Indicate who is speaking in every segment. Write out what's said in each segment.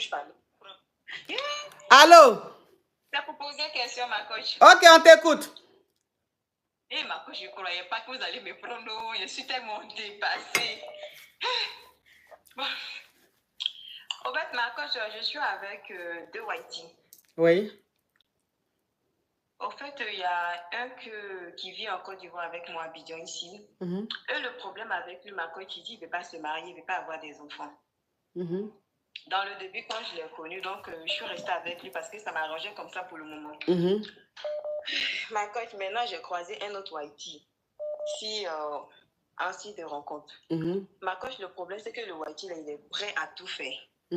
Speaker 1: coach parle.
Speaker 2: Allô?
Speaker 1: Tu as proposé une question, ma coach.
Speaker 2: Ok, on t'écoute.
Speaker 1: Et ma coach, je ne croyais pas que vous allez me prendre. Je suis tellement dépassée. Bon. En fait, ma coach, je suis avec deux Whitey.
Speaker 2: Oui.
Speaker 1: En fait, il y a un qui vit en Côte d'Ivoire avec moi à Abidjan ici. Et le problème avec lui, ma coach, il dit qu'il ne veut pas se marier, il ne veut pas avoir des enfants. Dans le début, quand je l'ai connu, donc je suis restée avec lui parce que ça m'arrangeait comme ça pour le moment. Ma coach, maintenant, j'ai croisé un autre Whitey. Un site de rencontre. Ma coach, le problème, c'est que le Whitey, il est prêt à tout faire.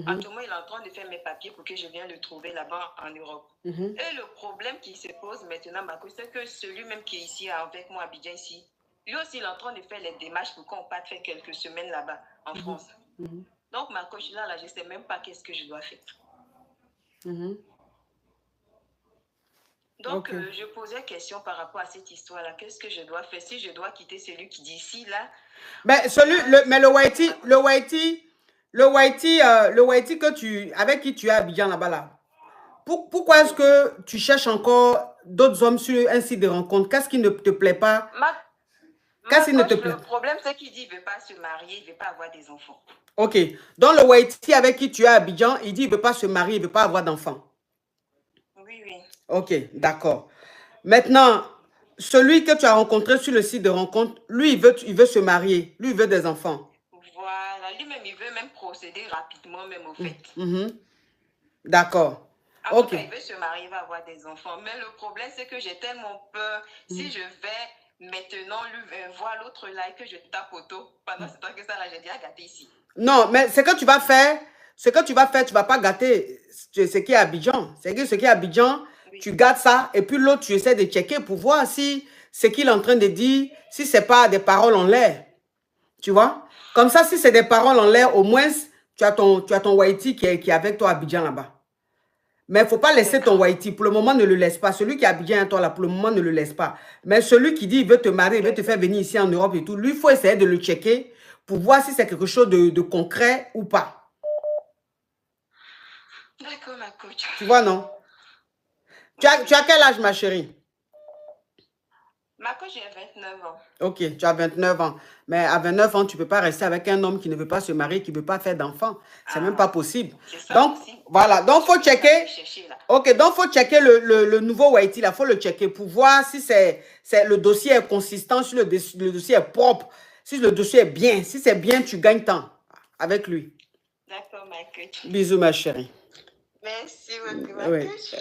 Speaker 1: Actuellement, il est en train de faire mes papiers pour que je vienne le trouver là-bas en Europe. Et le problème qui se pose maintenant, ma coach, c'est que celui-même qui est ici avec moi à Abidjan ici, lui aussi, il est en train de faire les démarches pour qu'on parte faire quelques semaines là-bas en France. Donc, ma coach, là, je ne sais même pas qu'est-ce que je dois faire. Donc, je posais question par rapport à cette histoire-là. Qu'est-ce que je dois faire si je dois quitter celui qui dit ici, là?
Speaker 2: Mais le Whitey avec qui tu es à Abidjan là-bas, là. Pourquoi est-ce que tu cherches encore d'autres hommes sur un site de rencontre? Qu'est-ce qui ne te plaît pas?
Speaker 1: Le problème, c'est qu'il dit qu'il ne veut pas se marier, il ne veut pas avoir des enfants.
Speaker 2: Ok. Donc, le Whitey avec qui tu es à Abidjan, il dit qu'il ne veut pas se marier, il ne veut pas avoir d'enfants.
Speaker 1: Oui, oui.
Speaker 2: Ok, d'accord. Maintenant, celui que tu as rencontré sur le site de rencontre, lui, il veut se marier. Lui, il veut des enfants.
Speaker 1: Voilà. Lui-même, il veut même procéder rapidement, même au fait.
Speaker 2: D'accord.
Speaker 1: Ok. Il veut se marier, il va avoir des enfants. Mais le problème, c'est que j'ai tellement peur. Si je vais maintenant lui voir l'autre là et que je tape auto, pendant ce temps que ça, là, j'ai déjà gâté ici.
Speaker 2: Non, mais ce que tu vas faire, tu ne vas pas gâter ce qui est Abidjan. Ce qui est Abidjan, tu gâtes ça et puis l'autre, tu essaies de checker pour voir si ce qu'il est en train de dire, si ce n'est pas des paroles en l'air. Tu vois? Comme ça, si c'est des paroles en l'air, au moins, tu as ton Whitey qui est avec toi à Abidjan là-bas. Mais il ne faut pas laisser ton Whitey. Pour le moment, ne le laisse pas. Celui qui est à Abidjan à toi là, pour le moment, ne le laisse pas. Mais celui qui dit qu'il veut te marier, il veut te faire venir ici en Europe et tout, lui, il faut essayer de le checker pour voir si c'est quelque chose de concret ou pas.
Speaker 1: D'accord, ma coach.
Speaker 2: Tu vois, non? Tu as quel âge, ma chérie?
Speaker 1: Ma coach, j'ai 29 ans.
Speaker 2: Ok, tu as 29 ans. Mais à 29 ans, tu ne peux pas rester avec un homme qui ne veut pas se marier, qui ne veut pas faire d'enfants. C'est même pas possible. Donc, voilà. Donc, il faut checker. Ok, donc, il faut checker le nouveau Whitey, là. Il faut le checker pour voir si le dossier est consistant, si le dossier est propre, si le dossier est bien. Si c'est bien, tu gagnes temps avec lui.
Speaker 1: D'accord, ma coach.
Speaker 2: Bisous, ma chérie.
Speaker 1: Merci beaucoup, ma coach.